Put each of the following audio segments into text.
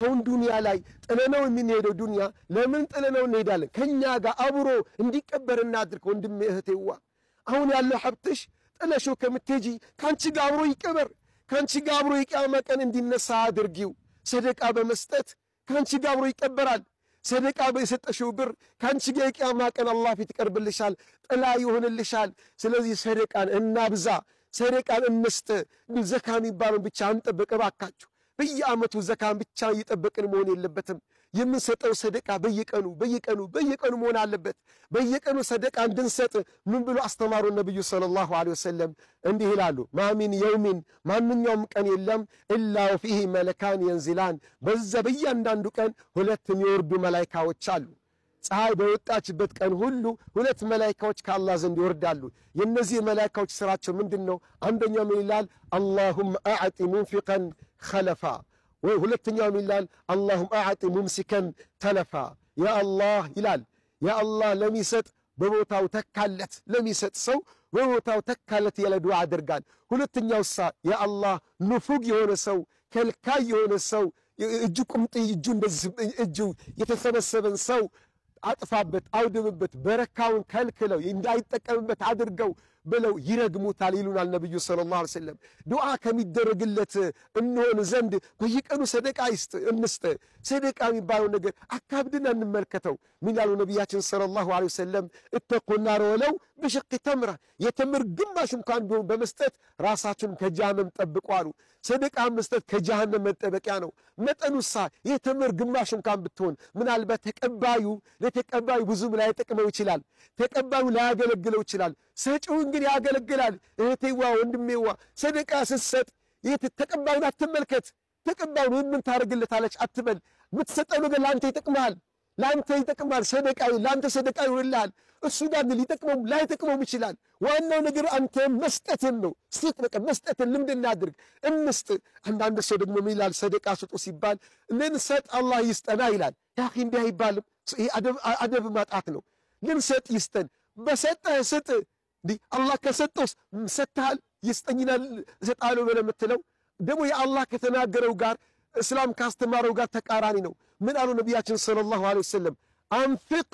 አሁን ዱንያ ላይ ጥለነው የምንሄደው ዱንያ ለምን ጥለነው እንሄዳለን? ከኛ ጋር አብሮ እንዲቀበር እናድርግ። ወንድሜ እህቴዋ አሁን ያለው ሀብትሽ ጥለሽው ከምትሄጂ ካንቺ ጋር አብሮ ይቀበር። ካንቺ ጋር አብሮ የቂያማ ቀን እንዲነሳ አድርጊው። ሰደቃ በመስጠት ካንቺ ጋር አብሮ ይቀበራል። ሰደቃ በሰጠሽው ብር ካንቺ ጋር የቂያማ ቀን አላህ ፊት ይቀርብልሻል፣ ጥላ ይሆንልሻል። ስለዚህ ሰደቃን እናብዛ፣ ሰደቃን እንስጥ። ዘካ የሚባለውን ብቻ አንጠብቅ እባካችሁ። በየዓመቱ ዘካን ብቻ እየጠበቅን መሆን የለበትም። የምንሰጠው ሰደቃ በየቀኑ መሆን አለበት። በየቀኑ ሰደቃ እንድንሰጥ ምን ብሎ አስተማሩ ነብዩ ሰለላሁ ዐለይሂ ወሰለም? እንዲህ ይላሉ፣ ማሚን የውሚን ማንኛውም ቀን የለም ኢላ ወፊሂ መለካን የንዚላን፣ በዛ በእያንዳንዱ ቀን ሁለት የሚወርዱ መላእክቶች አሉ። ፀሐይ በወጣችበት ቀን ሁሉ ሁለት መላእክቶች ከአላህ ዘንድ ይወርዳሉ። የነዚህ መላእክቶች ስራቸው ምንድነው? አንደኛው ምን ይላል? አላሁመ አዕጢ ሙንፊቀን ኸለፋ፣ ወይ ሁለተኛው ምን ይላል? አላሁመ አዕጢ ሙምሲከን ተለፋ። ያ አላህ ይላል፣ ያ አላህ ለሚሰጥ በቦታው ተካለት፣ ለሚሰጥ ሰው በቦታው ተካለት ያለ ዱዓ አድርጋል። ሁለተኛው ያ አላህ ንፉግ የሆነ ሰው ከልካይ የሆነ ሰው እጁ ቁምጥ እጁ የተሰበሰበን ሰው አጥፋበት፣ አውድምበት፣ በረካውን ከልክለው እንዳይጠቀምበት አድርገው ብለው ይረግሙታል ይሉናል ነብዩ ሰለላሁ ዐለይሂ ወሰለም። ዱዓ ከሚደረግለት እንሆን ዘንድ በየቀኑ ሰደቃ እንስጥ። ሰደቃ የሚባለው ነገር አካብድና እንመልከተው። ምን ያሉ ነብያችን ሰለላሁ ዐለይሂ ወሰለም? እተቁና ወለው በሽቅ ተምራ፣ የተምር ግማሽ እንኳን ቢሆን በመስጠት ራሳችሁን ከጀሃነም ጠብቁ አሉ። ሰደቃ መስጠት ከጀሃነም መጠበቂያ ነው። መጠኑሳ የተምር ግማሽ እንኳን ብትሆን ምናልባት ለተቀባዩ ብዙም ላይ ተቀመው ይችላል፣ ተቀባዩ ላይ ያገለግለው ይችላል። ሰጪው ግን ያገለግላል። እህቴዋ ወንድሜዋ ሰደቃ ስትሰጥ ተቀባዩን አትመልከት። ተቀባዩ ምን ታረግለታለች አትበል። የምትሰጠው ነገር ላንተ ይጠቅማል፣ ሰደቃው ላንተ ሰደቃ ይሆንልሃል። እሱ ጋር ሊጠቅመው ላይጠቅመው ይችላል። ዋናው ነገር አንተ መስጠትን ነው። መስጠትን ልምድ እናድርግ፣ እንስጥ። አንዳንድ ሰው ደግሞ ምን ይላል? ሰደቃ ስጡ ሲባል ልንሰጥ አላህ ይስጠና ይላል። ያኺ እንዲህ አይባልም። ይሄ አደብ ማጣት ነው። ልንሰጥ ይስጠን፣ በሰጠህ ስጥ። አላህ ከሰጠው ሰጥተሃል፣ ይስጠኝናል እሰጣለሁ ብለህ የምትለው ደግሞ የአላህ ከተናገረው ጋር እስላም ካስተማረው ጋር ተቃራኒ ነው። ምን አሉ ነቢያችን ሰለላሁ ዐለይሂ ወሰለም? አንፊቅ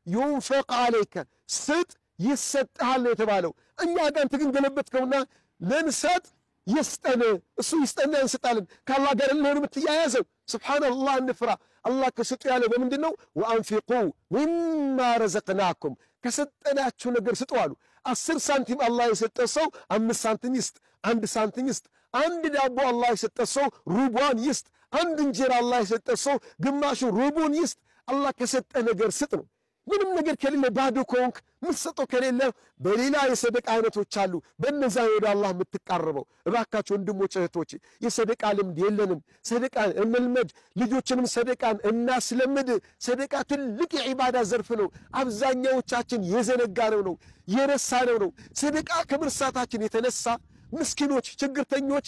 ዩንፈቅ ዐለይከ፣ ስጥ ይሰጥሃል ነው የተባለው። እኛ ጋር እንትን ገለበጥከውና ልንሰጥ ይስጠን፣ እሱ ይስጠን እንሰጣለን። ከአላህ ጋር ለምን የምትያያዘው? ሱብሃንአላህ እንፍራ። አላህ ከስጡ ያለው በምንድን ነው? ወአንፊቁ ሚማ ረዘቅናኩም፣ ከሰጠናችሁ ነገር ስጡ አሉ። 10 ሳንቲም አላህ የሰጠ ሰው 5 ሳንቲም ይስጥ፣ 1 ሳንቲም ይስጥ። 1 ዳቦ አላህ የሰጠ ሰው ሩቧን ይስጥ። 1 እንጀራ አላህ የሰጠ ሰው ግማሹ ሩቡን ይስጥ። አላህ ከሰጠ ነገር ስጥ ነው። ምንም ነገር ከሌለ ባዶ ከሆንክ ምትሰጠው ከሌለ በሌላ የሰደቃ አይነቶች አሉ። በእነዛ ወደ አላህ የምትቃረበው። እባካችሁ ወንድሞች እህቶች፣ የሰደቃ ልምድ የለንም። ሰደቃን እንልመድ፣ ልጆችንም ሰደቃን እናስለምድ። ሰደቃ ትልቅ የዒባዳ ዘርፍ ነው። አብዛኛዎቻችን የዘነጋነው ነው፣ የረሳነው ነው። ሰደቃ ከመርሳታችን የተነሳ ምስኪኖች፣ ችግርተኞች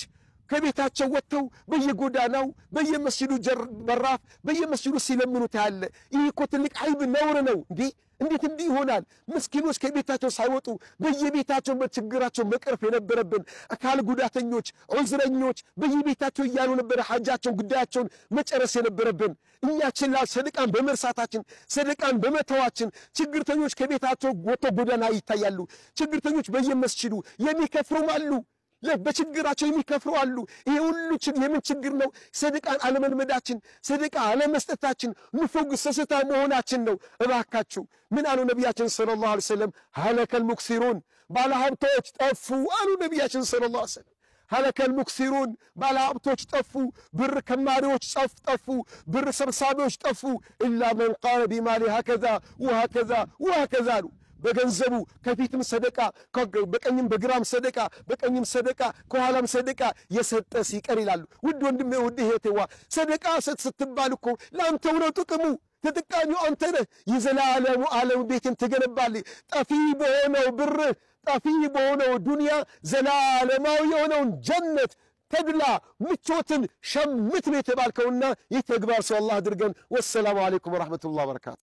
ከቤታቸው ወጥተው በየጎዳናው በየመስጂዱ በራፍ በየመስጂዱ ሲለምኑ ታያለ። ይህ እኮ ትልቅ አይብ ነውር ነው። እንዴት እንዲህ ይሆናል? ምስኪኖች ከቤታቸው ሳይወጡ በየቤታቸው በችግራቸው መቅረፍ የነበረብን አካል ጉዳተኞች፣ ዑዝረኞች በየቤታቸው እያሉ ነበር ሐጃቸውን ጉዳያቸውን መጨረስ የነበረብን። እኛ ችላ ሰደቃን በመርሳታችን ሰደቃን በመተዋችን ችግርተኞች ከቤታቸው ወጥተው ጎዳና ይታያሉ። ችግርተኞች በየመስጂዱ የሚከፍሩም አሉ፣ በችግራቸው የሚከፍሩ አሉ። ይሄ ሁሉ የምን ችግር ነው? ሰደቃን አለመልመዳችን፣ ሰደቃ አለመስጠታችን፣ ንፉግ ሰስታ መሆናችን ነው። እባካችሁ ምን አሉ ነቢያችን ሰለላሁ ዐለይሂ ወሰለም? ሀለከል ሙክሲሩን፣ ባለሀብቶች ጠፉ አሉ ነቢያችን ሰለላሁ ዐለይሂ ወሰለም። ሀለከል ሙክሲሩን፣ ባለሀብቶች ጠፉ፣ ብር ከማሪዎች ጠፉ፣ ብር ሰብሳቢዎች ጠፉ። ኢላ መን ቃለ ቢማሊ ሀከዛ ወሀከዛ ወሀከዛ አሉ። በገንዘቡ ከፊትም ሰደቃ፣ በቀኝም በግራም ሰደቃ፣ በቀኝም ሰደቃ ከኋላም ሰደቃ የሰጠ ሲቀር ይላሉ። ውድ ወንድሜ ውድ እህቴዋ ሰደቃ ስትባል እኮ ለአንተው ነው ጥቅሙ። ተጠቃሚው አንተ ነህ። የዘላለሙ ዓለም ቤትን ትገነባለህ። ጠፊ በሆነው ብር፣ ጠፊ በሆነው ዱንያ ዘላለማዊ የሆነውን ጀነት ተድላ ምቾትን ሸምት ነው የተባልከውና ይህ ተግባር ሰው አላህ አድርገን። ወሰላሙ አለይኩም ወራህመቱላሂ ወበረካቱ።